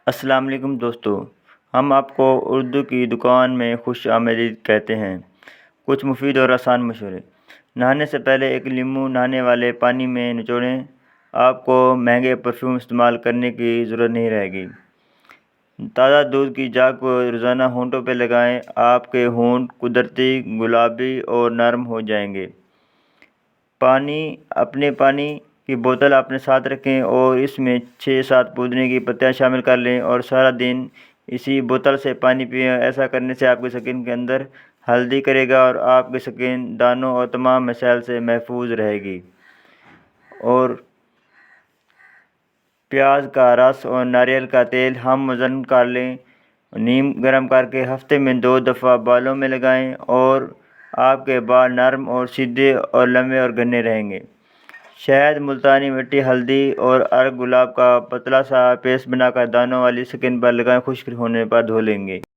السلام علیکم دوستو، ہم آپ کو اردو کی دکان میں خوش آمدید کہتے ہیں۔ کچھ مفید اور آسان مشورے۔ نہانے سے پہلے ایک لیموں نہانے والے پانی میں نچوڑیں۔ آپ کو مہنگے پرفیوم استعمال کرنے کی ضرورت نہیں رہے گی۔ تازہ دودھ کی جاگ کو روزانہ ہونٹوں پہ لگائیں۔ آپ کے ہونٹ قدرتی گلابی اور نرم ہو جائیں گے۔ پانی کی بوتل اپنے ساتھ رکھیں اور اس میں 6-7 پودینے کی پتیاں شامل کر لیں اور سارا دن اسی بوتل سے پانی پئیں۔ ایسا کرنے سے آپ کی سکن کے اندر ہلدی کرے گا اور آپ کی سکن دانوں اور تمام مسائل سے محفوظ رہے گی۔ اور پیاز کا رس اور ناریل کا تیل ہم وزن کر لیں، نیم گرم کر کے ہفتے میں 2 دفعہ بالوں میں لگائیں اور آپ کے بال نرم اور سیدھے اور لمبے اور گھنے رہیں گے۔ شہد، ملتانی مٹی، ہلدی اور ارگ گلاب کا پتلا سا پیسٹ بنا کر دانوں والی سکن پر لگائیں، خشک ہونے پر دھو لیں گے۔